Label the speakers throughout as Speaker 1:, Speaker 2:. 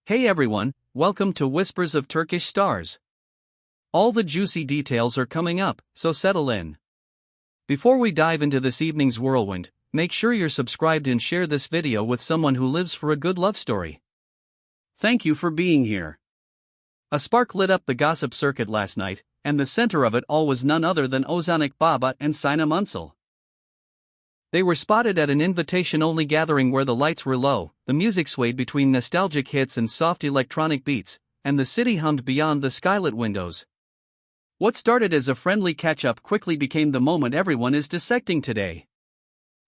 Speaker 1: Hey everyone, welcome to Whispers of Turkish Stars. All the juicy details are coming up, so settle in. Before we dive into this evening's whirlwind, make sure you're subscribed and share this video with someone who lives for a good love story. Thank you for being here. A spark lit up the gossip circuit last night, and the center of it all was none other than Ozan Baba and Sinem. They were spotted at an invitation-only gathering where the lights were low, the music swayed between nostalgic hits and soft electronic beats, and the city hummed beyond the skylit windows. What started as a friendly catch-up quickly became the moment everyone is dissecting today.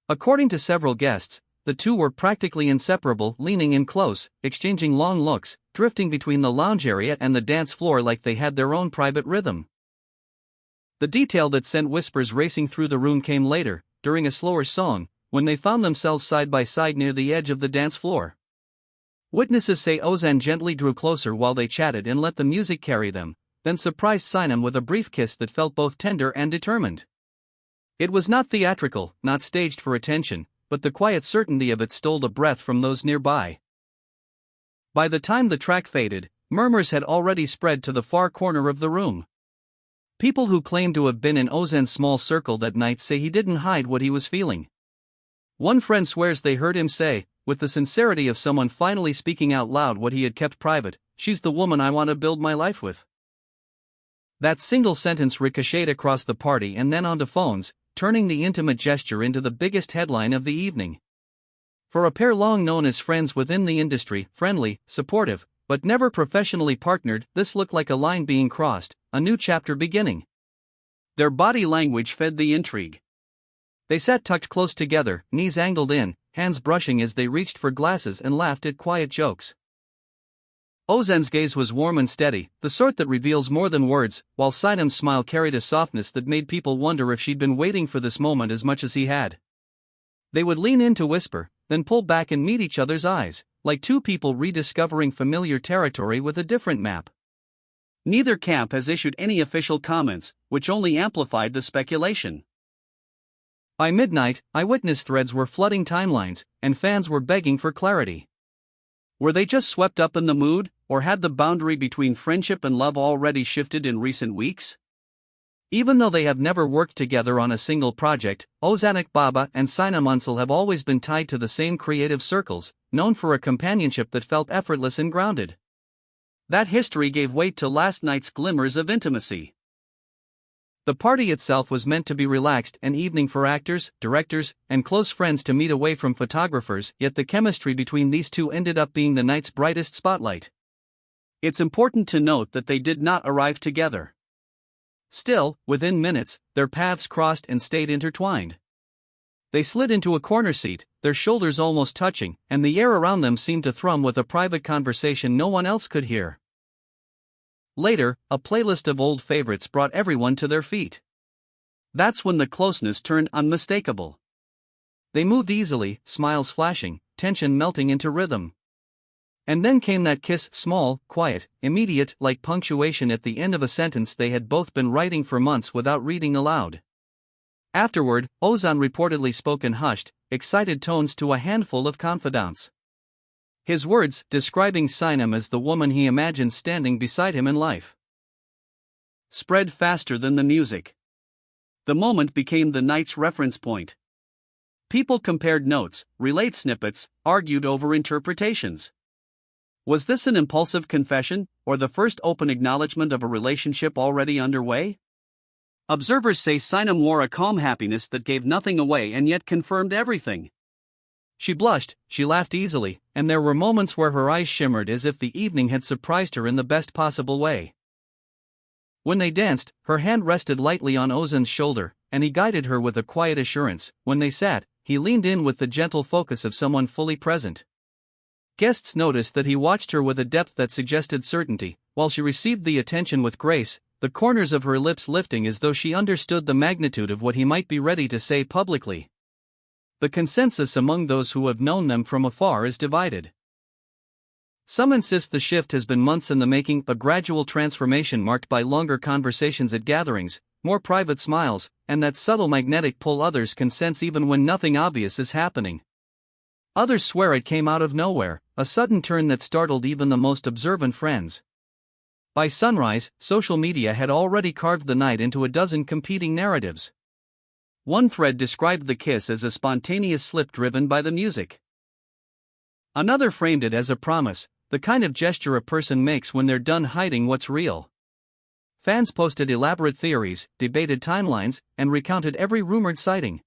Speaker 1: According to several guests, the two were practically inseparable, leaning in close, exchanging long looks, drifting between the lounge area and the dance floor like they had their own private rhythm. The detail that sent whispers racing through the room came later, during a slower song, when they found themselves side by side near the edge of the dance floor. Witnesses say Ozan gently drew closer while they chatted and let the music carry them, then surprised Sinem with a brief kiss that felt both tender and determined. It was not theatrical, not staged for attention, but the quiet certainty of it stole a breath from those nearby. By the time the track faded, murmurs had already spread to the far corner of the room. People who claimed to have been in Ozan's small circle that night say he didn't hide what he was feeling. One friend swears they heard him say, with the sincerity of someone finally speaking out loud what he had kept private, "She's the woman I want to build my life with." That single sentence ricocheted across the party and then onto phones, turning the intimate gesture into the biggest headline of the evening. For a pair long known as friends within the industry, friendly, supportive, but never professionally partnered, this looked like a line being crossed, a new chapter beginning. Their body language fed the intrigue. They sat tucked close together, knees angled in, hands brushing as they reached for glasses and laughed at quiet jokes. Ozan's gaze was warm and steady, the sort that reveals more than words, while Sinem's smile carried a softness that made people wonder if she'd been waiting for this moment as much as he had. They would lean in to whisper, then pull back and meet each other's eyes, like two people rediscovering familiar territory with a different map. Neither camp has issued any official comments, which only amplified the speculation. By midnight, eyewitness threads were flooding timelines, and fans were begging for clarity. Were they just swept up in the mood, or had the boundary between friendship and love already shifted in recent weeks? Even though they have never worked together on a single project, Ozan Baba and Sinem have always been tied to the same creative circles, known for a companionship that felt effortless and grounded. That history gave weight to last night's glimmers of intimacy. The party itself was meant to be relaxed, an evening for actors, directors, and close friends to meet away from photographers, yet the chemistry between these two ended up being the night's brightest spotlight. It's important to note that they did not arrive together. Still, within minutes, their paths crossed and stayed intertwined. They slid into a corner seat, their shoulders almost touching, and the air around them seemed to thrum with a private conversation no one else could hear. Later, a playlist of old favorites brought everyone to their feet. That's when the closeness turned unmistakable. They moved easily, smiles flashing, tension melting into rhythm. And then came that kiss, small, quiet, immediate, like punctuation at the end of a sentence they had both been writing for months without reading aloud. Afterward, Ozan reportedly spoke in hushed, excited tones to a handful of confidants. His words, describing Sinem as the woman he imagined standing beside him in life, spread faster than the music. The moment became the night's reference point. People compared notes, relayed snippets, argued over interpretations. Was this an impulsive confession, or the first open acknowledgement of a relationship already underway? Observers say Sinem wore a calm happiness that gave nothing away and yet confirmed everything. She blushed, she laughed easily, and there were moments where her eyes shimmered as if the evening had surprised her in the best possible way. When they danced, her hand rested lightly on Ozan's shoulder, and he guided her with a quiet assurance. When they sat, he leaned in with the gentle focus of someone fully present. Guests noticed that he watched her with a depth that suggested certainty, while she received the attention with grace, the corners of her lips lifting as though she understood the magnitude of what he might be ready to say publicly. The consensus among those who have known them from afar is divided. Some insist the shift has been months in the making, a gradual transformation marked by longer conversations at gatherings, more private smiles, and that subtle magnetic pull others can sense even when nothing obvious is happening. Others swear it came out of nowhere, a sudden turn that startled even the most observant friends. By sunrise, social media had already carved the night into a dozen competing narratives. One thread described the kiss as a spontaneous slip driven by the music. Another framed it as a promise, the kind of gesture a person makes when they're done hiding what's real. Fans posted elaborate theories, debated timelines, and recounted every rumored sighting.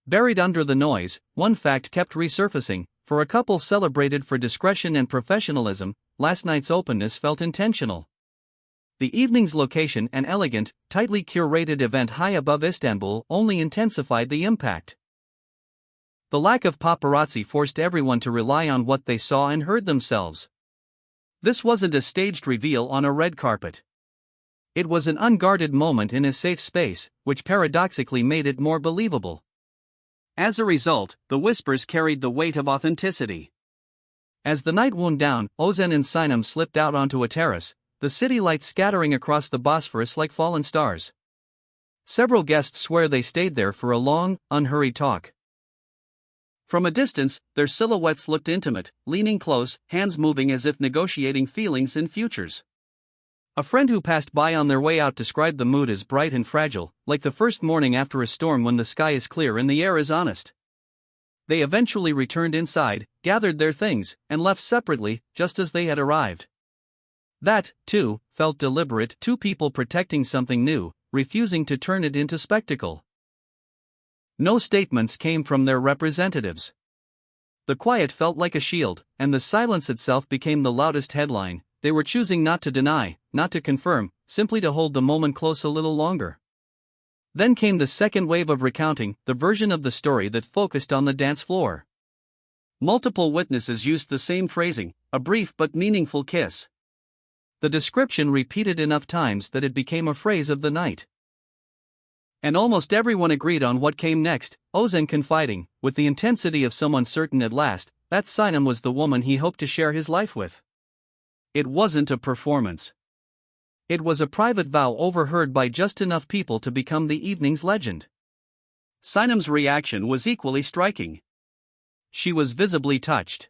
Speaker 1: Buried under the noise, one fact kept resurfacing: for a couple celebrated for discretion and professionalism, last night's openness felt intentional. The evening's location, an elegant, tightly curated event high above Istanbul, only intensified the impact. The lack of paparazzi forced everyone to rely on what they saw and heard themselves. This wasn't a staged reveal on a red carpet. It was an unguarded moment in a safe space, which paradoxically made it more believable. As a result, the whispers carried the weight of authenticity. As the night wound down, Ozan and Sinem slipped out onto a terrace, the city lights scattering across the Bosphorus like fallen stars. Several guests swear they stayed there for a long, unhurried talk. From a distance, their silhouettes looked intimate, leaning close, hands moving as if negotiating feelings and futures. A friend who passed by on their way out described the mood as bright and fragile, like the first morning after a storm when the sky is clear and the air is honest. They eventually returned inside, gathered their things, and left separately, just as they had arrived. That, too, felt deliberate, two people protecting something new, refusing to turn it into spectacle. No statements came from their representatives. The quiet felt like a shield, and the silence itself became the loudest headline. They were choosing not to deny, not to confirm, simply to hold the moment close a little longer. Then came the second wave of recounting, the version of the story that focused on the dance floor. Multiple witnesses used the same phrasing, a brief but meaningful kiss. The description repeated enough times that it became a phrase of the night. And almost everyone agreed on what came next, Ozan confiding, with the intensity of someone certain at last, that Sinem was the woman he hoped to share his life with. It wasn't a performance. It was a private vow overheard by just enough people to become the evening's legend. Sinem's reaction was equally striking. She was visibly touched.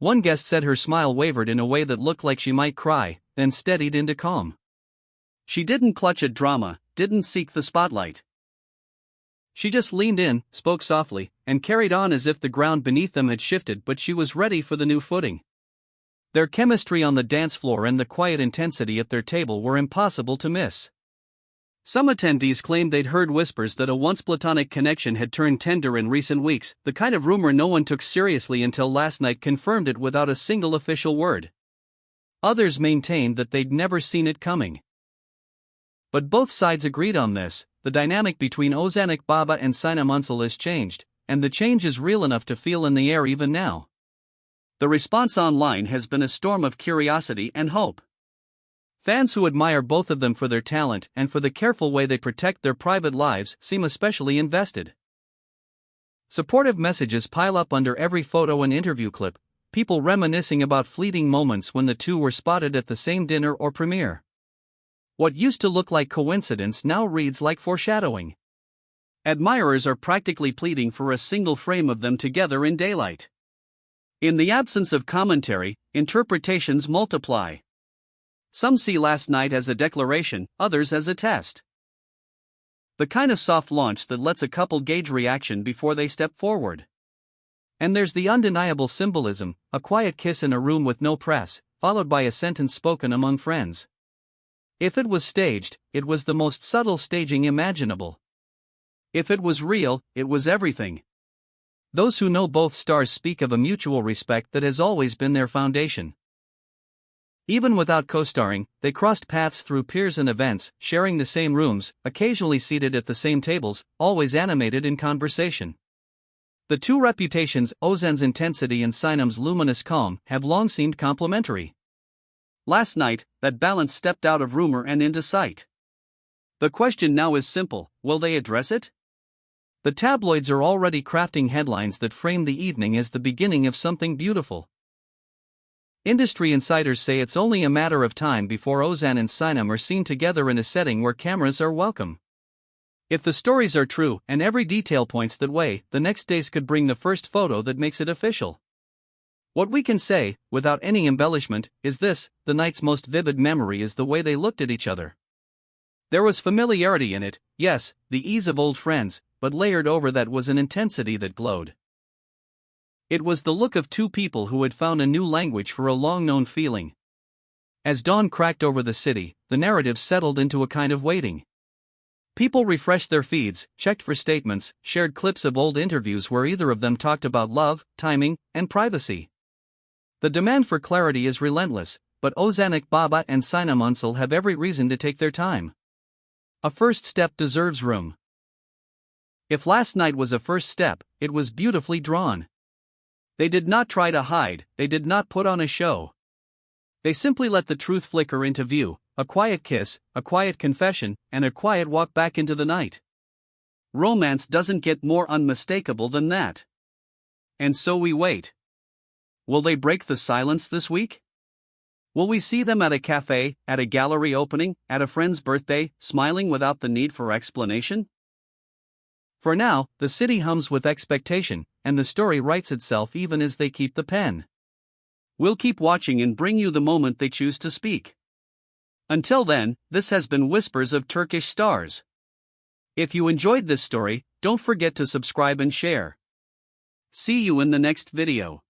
Speaker 1: One guest said her smile wavered in a way that looked like she might cry, then steadied into calm. She didn't clutch at drama, didn't seek the spotlight. She just leaned in, spoke softly, and carried on as if the ground beneath them had shifted, but she was ready for the new footing. Their chemistry on the dance floor and the quiet intensity at their table were impossible to miss. Some attendees claimed they'd heard whispers that a once platonic connection had turned tender in recent weeks, the kind of rumor no one took seriously until last night confirmed it without a single official word. Others maintained that they'd never seen it coming. But both sides agreed on this: the dynamic between Ozan Baba and Sinem Unsal has changed, and the change is real enough to feel in the air even now. The response online has been a storm of curiosity and hope. Fans who admire both of them for their talent and for the careful way they protect their private lives seem especially invested. Supportive messages pile up under every photo and interview clip, people reminiscing about fleeting moments when the two were spotted at the same dinner or premiere. What used to look like coincidence now reads like foreshadowing. Admirers are practically pleading for a single frame of them together in daylight. In the absence of commentary, interpretations multiply. Some see last night as a declaration, others as a test. The kind of soft launch that lets a couple gauge reaction before they step forward. And there's the undeniable symbolism: a quiet kiss in a room with no press, followed by a sentence spoken among friends. If it was staged, it was the most subtle staging imaginable. If it was real, it was everything. Those who know both stars speak of a mutual respect that has always been their foundation. Even without co-starring, they crossed paths through peers and events, sharing the same rooms, occasionally seated at the same tables, always animated in conversation. The two reputations, Ozan's intensity and Sinem's luminous calm, have long seemed complementary. Last night, that balance stepped out of rumor and into sight. The question now is simple: will they address it? The tabloids are already crafting headlines that frame the evening as the beginning of something beautiful. Industry insiders say it's only a matter of time before Ozan and Sinem are seen together in a setting where cameras are welcome. If the stories are true and every detail points that way, the next days could bring the first photo that makes it official. What we can say, without any embellishment, is this: the night's most vivid memory is the way they looked at each other. There was familiarity in it, yes, the ease of old friends, but layered over that was an intensity that glowed. It was the look of two people who had found a new language for a long-known feeling. As dawn cracked over the city, the narrative settled into a kind of waiting. People refreshed their feeds, checked for statements, shared clips of old interviews where either of them talked about love, timing, and privacy. The demand for clarity is relentless, but Ozan Baba and Sinem have every reason to take their time. A first step deserves room. If last night was a first step, it was beautifully drawn. They did not try to hide, they did not put on a show. They simply let the truth flicker into view, a quiet kiss, a quiet confession, and a quiet walk back into the night. Romance doesn't get more unmistakable than that. And so we wait. Will they break the silence this week? Will we see them at a cafe, at a gallery opening, at a friend's birthday, smiling without the need for explanation? For now, the city hums with expectation, and the story writes itself even as they keep the pen. We'll keep watching and bring you the moment they choose to speak. Until then, this has been Whispers of Turkish Stars. If you enjoyed this story, don't forget to subscribe and share. See you in the next video.